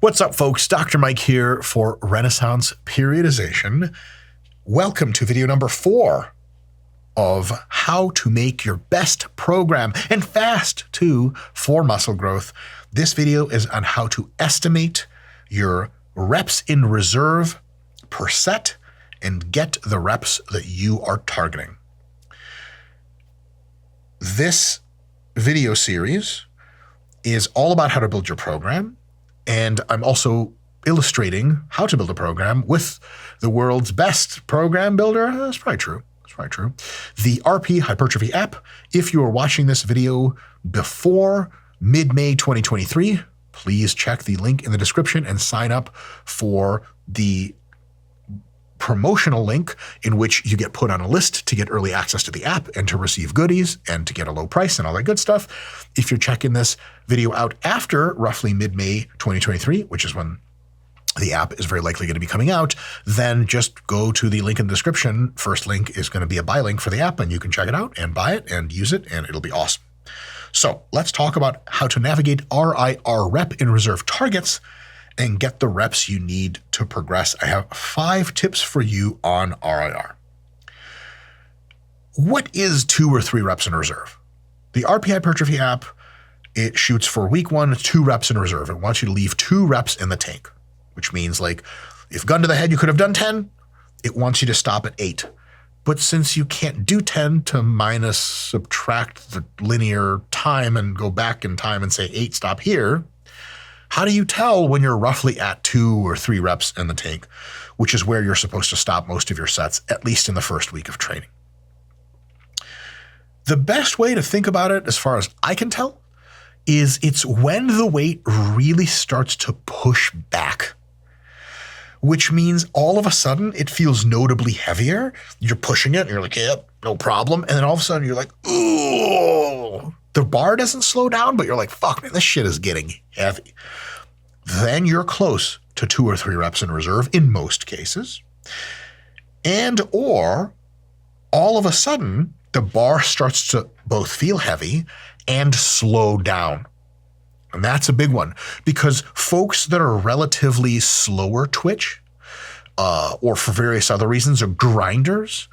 What's up, folks? Dr. Mike here for Renaissance Periodization. Welcome to video number 4 of how to make your best program, and fast too, for muscle growth. This video is on how to estimate your reps in reserve per set and get the reps that you are targeting. This video series is all about how to build your program, and I'm also illustrating how to build a program with the world's best program builder. That's probably true. That's probably true. The RP Hypertrophy app. If you are watching this video before mid-May 2023, please check the link in the description and sign up for the promotional link in which you get put on a list to get early access to the app and to receive goodies and to get a low price and all that good stuff. If you're checking this video out after roughly mid-May 2023, which is when the app is very likely going to be coming out, then just go to the link in the description. First link is going to be a buy link for the app, and you can check it out and buy it and use it, and it'll be awesome. So let's talk about how to navigate RIR rep in reserve targets and get the reps you need to progress. I have 5 tips for you on RIR. What is 2 or 3 reps in reserve? The RP Hypertrophy app, it shoots for week 1, 2 reps in reserve. It wants you to leave 2 reps in the tank, which means, like, if gun to the head you could have done 10, it wants you to stop at 8. But since you can't do 10 to subtract the linear time and go back in time and say 8, stop here, how do you tell when you're roughly at 2 or 3 reps in the tank, which is where you're supposed to stop most of your sets, at least in the first week of training? The best way to think about it, as far as I can tell, is it's when the weight really starts to push back, which means all of a sudden it feels notably heavier. You're pushing it and you're like, yep, no problem. And then all of a sudden you're like, ooh. The bar doesn't slow down, but you're like, fuck, man, this shit is getting heavy. Then you're close to 2 or 3 reps in reserve in most cases. And or all of a sudden, the bar starts to both feel heavy and slow down. And that's a big one, because folks that are relatively slower twitch, or for various other reasons are grinders,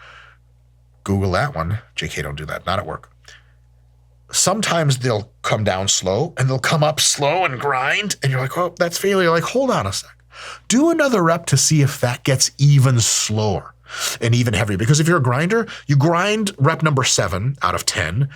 Google that one. JK, don't do that, not at work. Sometimes they'll come down slow and they'll come up slow and grind, and you're like, oh, that's failure. Like, hold on a sec. Do another rep to see if that gets even slower and even heavier. Because if you're a grinder, you grind rep number 7 out of 10,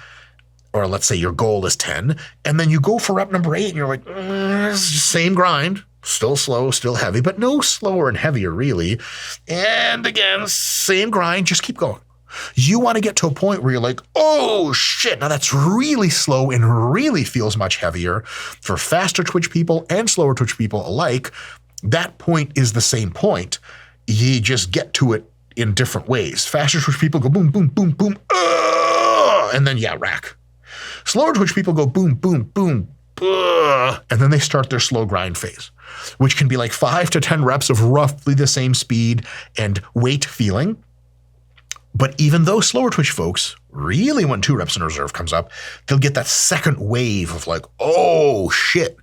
or let's say your goal is 10, and then you go for rep number 8 and you're like, same grind, still slow, still heavy, but no slower and heavier really. And again, same grind, just keep going. You want to get to a point where you're like, oh shit, now that's really slow and really feels much heavier. For faster twitch people and slower twitch people alike, that point is the same point. You just get to it in different ways. Faster twitch people go boom, boom, boom, boom, and then rack. Slower twitch people go boom, boom, boom, and then they start their slow grind phase, which can be like 5 to 10 reps of roughly the same speed and weight feeling. But even those slower twitch folks, really when 2 reps in reserve comes up, they'll get that second wave of like, oh shit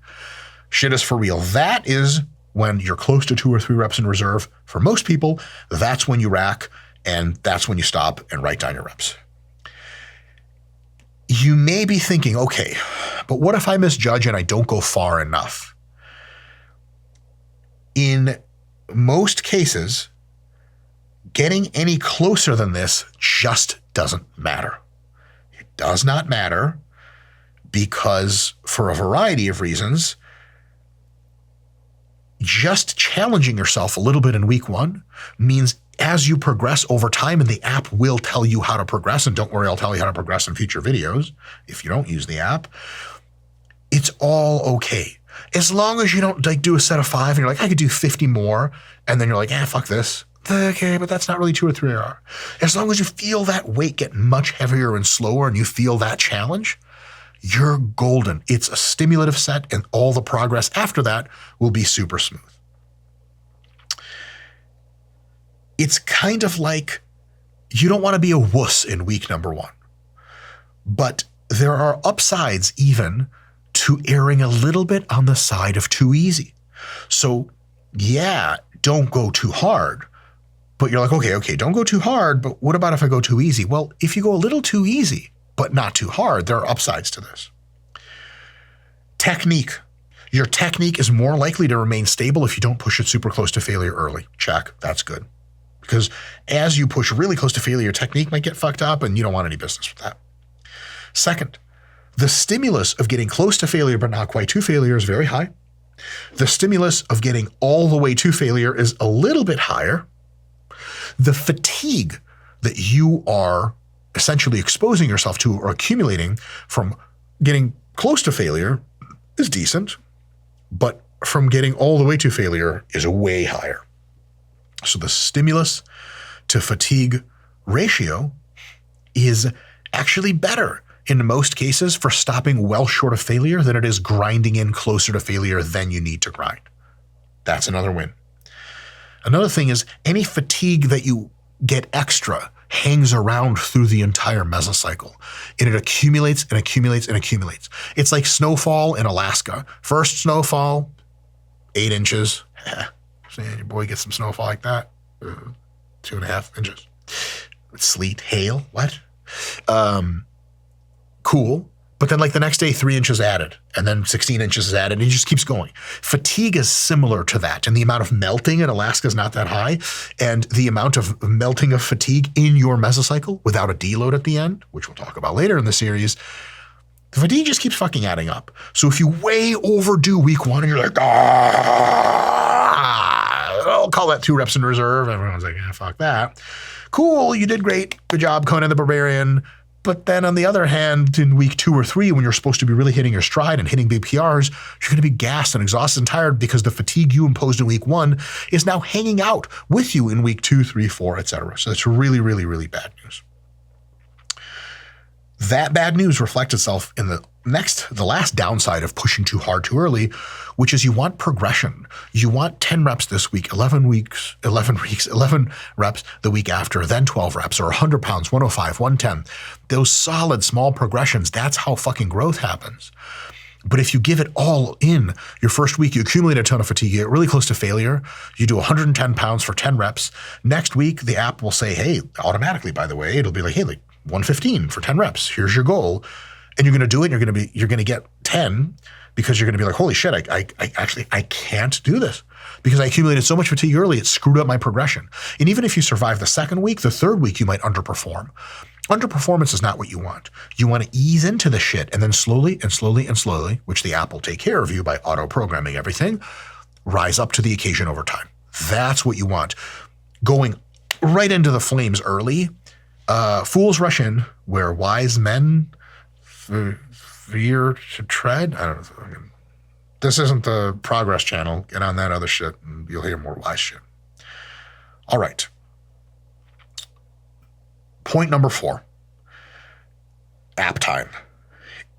is for real. That is when you're close to 2 or 3 reps in reserve. For most people, that's when you rack, and that's when you stop and write down your reps. You may be thinking, okay, but what if I misjudge and I don't go far enough? In most cases, getting any closer than this just doesn't matter. It does not matter because, for a variety of reasons, just challenging yourself a little bit in week 1 means as you progress over time, and the app will tell you how to progress, and don't worry, I'll tell you how to progress in future videos if you don't use the app, it's all okay. As long as you don't like do a set of 5 and you're like, I could do 50 more, and then you're like, fuck this. Okay, but that's not really 2 or 3 RR. As long as you feel that weight get much heavier and slower and you feel that challenge, you're golden. It's a stimulative set, and all the progress after that will be super smooth. It's kind of like you don't want to be a wuss in week number 1, but there are upsides even to erring a little bit on the side of too easy. So yeah, don't go too hard. But you're like, okay, don't go too hard, but what about if I go too easy? Well, if you go a little too easy, but not too hard, there are upsides to this. Technique. Your technique is more likely to remain stable if you don't push it super close to failure early. Check, that's good. Because as you push really close to failure, your technique might get fucked up and you don't want any business with that. Second, the stimulus of getting close to failure but not quite to failure is very high. The stimulus of getting all the way to failure is a little bit higher. The fatigue that you are essentially exposing yourself to or accumulating from getting close to failure is decent, but from getting all the way to failure is way higher. So the stimulus to fatigue ratio is actually better in most cases for stopping well short of failure than it is grinding in closer to failure than you need to grind. That's another win. Another thing is any fatigue that you get extra hangs around through the entire mesocycle, and it accumulates and accumulates and accumulates. It's like snowfall in Alaska. First snowfall, 8 inches. Your boy gets some snowfall like that. 2.5 inches. Sleet, hail, what? Cool. But then like the next day, 3 inches added, and then 16 inches is added, and it just keeps going. Fatigue is similar to that, and the amount of melting in Alaska is not that high, and the amount of melting of fatigue in your mesocycle without a deload at the end, which we'll talk about later in the series, the fatigue just keeps fucking adding up. So if you way overdo week 1 and you're like, I'll call that 2 reps in reserve. Everyone's like, fuck that. Cool, you did great. Good job, Conan the Barbarian. But then on the other hand, in week 2 or 3, when you're supposed to be really hitting your stride and hitting big PRs, you're going to be gassed and exhausted and tired because the fatigue you imposed in week 1 is now hanging out with you in week 2, 3, 4, etc. So that's really, really, really bad news. That bad news reflects itself in the last downside of pushing too hard too early, which is you want progression. You want 10 reps this week, 11 reps the week after, then 12 reps, or 100 pounds, 105, 110. Those solid small progressions, that's how fucking growth happens. But if you give it all in, your first week, you accumulate a ton of fatigue, you get really close to failure, you do 110 pounds for 10 reps. Next week, the app will say, hey, automatically, by the way, it'll be like, hey, like 115 for 10 reps. Here's your goal. And you're going to do it, and you're going to get 10 because you're going to be like, holy shit, I can't do this because I accumulated so much fatigue early, it screwed up my progression. And even if you survive the second week, the third week, you might underperform. Underperformance is not what you want. You want to ease into the shit and then slowly and slowly and slowly, which the app will take care of you by auto-programming everything, rise up to the occasion over time. That's what you want. Going right into the flames early, fools rush in where wise men fear to tread. I don't know. This isn't the progress channel. Get on that other shit and you'll hear more wise shit. All right. Point number 4, app time.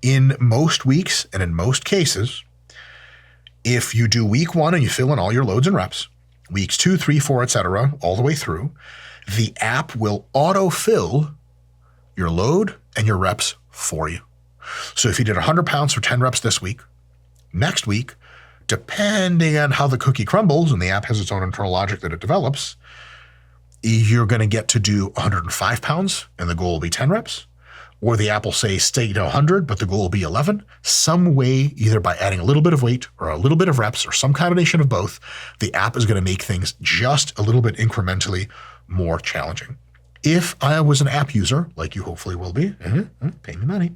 In most weeks and in most cases, if you do week 1 and you fill in all your loads and reps, weeks 2, 3, 4, etc., all the way through, the app will autofill your load and your reps for you. So if you did 100 pounds for 10 reps this week, next week, depending on how the cookie crumbles, and the app has its own internal logic that it develops, you're going to get to do 105 pounds and the goal will be 10 reps. Or the app will say stay to 100, but the goal will be 11. Some way, either by adding a little bit of weight or a little bit of reps or some combination of both, the app is going to make things just a little bit incrementally more challenging. If I was an app user, like you hopefully will be, pay me money,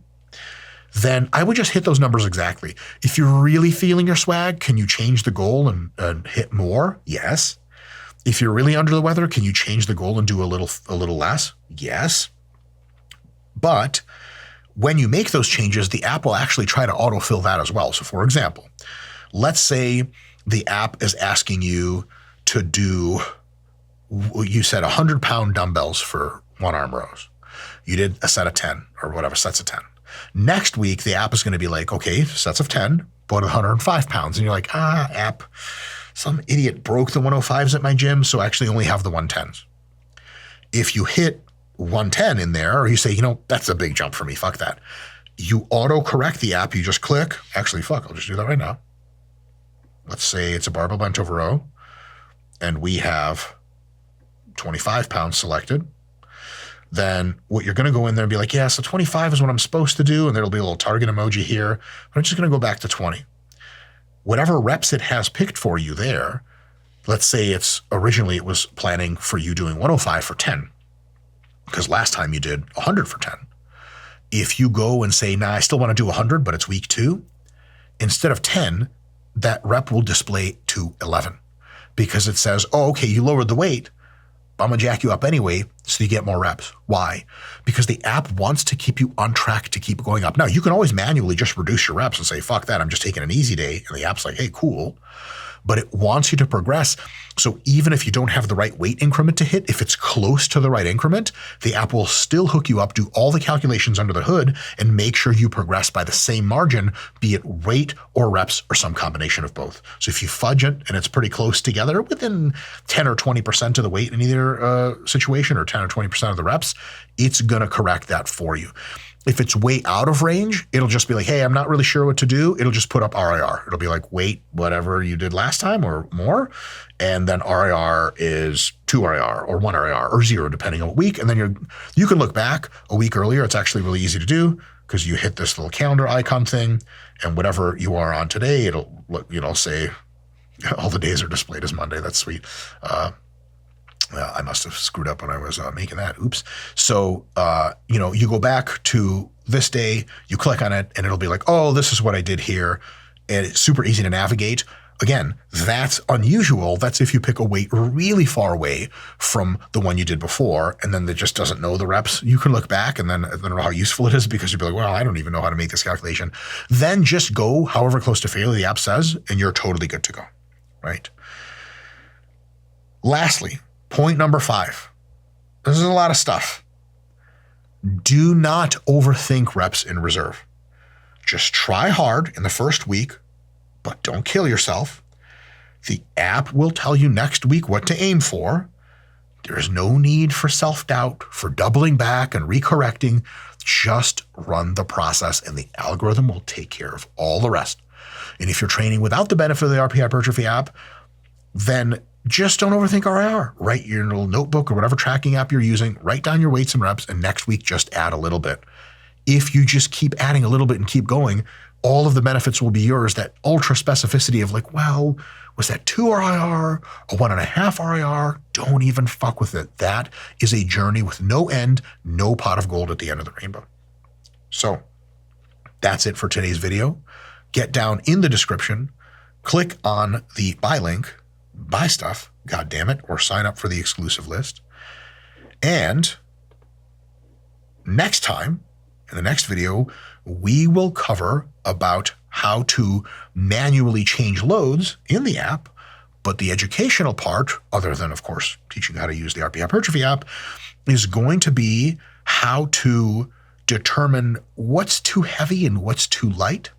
then I would just hit those numbers exactly. If you're really feeling your swag, can you change the goal and hit more? Yes. If you're really under the weather, can you change the goal and do a little less? Yes. But when you make those changes, the app will actually try to autofill that as well. So for example, let's say the app is asking you to do, you said 100-pound dumbbells for 1 arm rows. You did a set of 10 or whatever, sets of 10. Next week, the app is going to be like, okay, sets of 10, but 105 pounds. And you're like, app, some idiot broke the 105s at my gym, so I actually only have the 110s. If you hit 110 in there, or you say, that's a big jump for me, fuck that. You auto-correct the app, you just click, actually, fuck, I'll just do that right now. let's say it's a barbell bench over row, and we have 25 pounds selected, then what you're going to go in there and be like, yeah, so 25 is what I'm supposed to do, and there'll be a little target emoji here, but I'm just going to go back to 20. Whatever reps it has picked for you there, let's say originally it was planning for you doing 105 for 10, because last time you did 100 for 10. If you go and say, nah, I still want to do 100, but it's week 2, instead of 10, that rep will display to 11, because it says, oh, okay, you lowered the weight, I'm going to jack you up anyway so you get more reps. Why? Because the app wants to keep you on track to keep going up. Now, you can always manually just reduce your reps and say, fuck that, I'm just taking an easy day. And the app's like, hey, cool. But it wants you to progress. So even if you don't have the right weight increment to hit, if it's close to the right increment, the app will still hook you up, do all the calculations under the hood, and make sure you progress by the same margin, be it weight or reps or some combination of both. So if you fudge it and it's pretty close together, within 10 or 20% of the weight in either situation, or 10 or 20% of the reps, it's going to correct that for you. If it's way out of range, it'll just be like, hey, I'm not really sure what to do. It'll just put up RIR. It'll be like, weight, whatever you did last time or more. And then RIR is 2 RIR or 1 RIR or 0, depending on what week. And then you can look back a week earlier. It's actually really easy to do because you hit this little calendar icon thing, and whatever you are on today, it'll, say all the days are displayed as Monday. That's sweet. I must have screwed up when I was making that. Oops. So, you go back to this day, you click on it, and it'll be like, oh, this is what I did here. And it's super easy to navigate. Again, that's unusual. That's if you pick a weight really far away from the one you did before, and then it just doesn't know the reps. You can look back, and then I don't know how useful it is, because you'll be like, well, I don't even know how to make this calculation. Then just go however close to failure the app says, and you're totally good to go, right? Lastly, point number 5. This is a lot of stuff. Do not overthink reps in reserve. Just try hard in the first week, but don't kill yourself. The app will tell you next week what to aim for. There is no need for self-doubt, for doubling back and recorrecting. Just run the process, and the algorithm will take care of all the rest. And if you're training without the benefit of the RP Hypertrophy app, then just don't overthink RIR. Write your little notebook or whatever tracking app you're using, write down your weights and reps, and next week just add a little bit. If you just keep adding a little bit and keep going, all of the benefits will be yours. That ultra specificity of like, well, was that 2 RIR, a 1.5 RIR? Don't even fuck with it. That is a journey with no end, no pot of gold at the end of the rainbow. So that's it for today's video. Get down in the description, click on the buy link, buy stuff, God damn it, or sign up for the exclusive list. And next time, in the next video, we will cover about how to manually change loads in the app. But the educational part, other than, of course, teaching how to use the RP Hypertrophy app, is going to be how to determine what's too heavy and what's too light,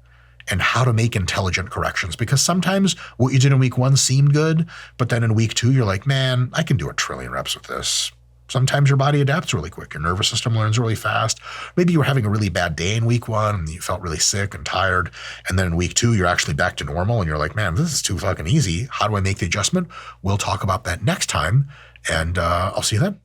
and how to make intelligent corrections. Because sometimes what you did in week 1 seemed good, but then in week 2, you're like, man, I can do a trillion reps with this. Sometimes your body adapts really quick. Your nervous system learns really fast. Maybe you were having a really bad day in week 1 and you felt really sick and tired. And then in week 2, you're actually back to normal and you're like, man, this is too fucking easy. How do I make the adjustment? We'll talk about that next time. And I'll see you then.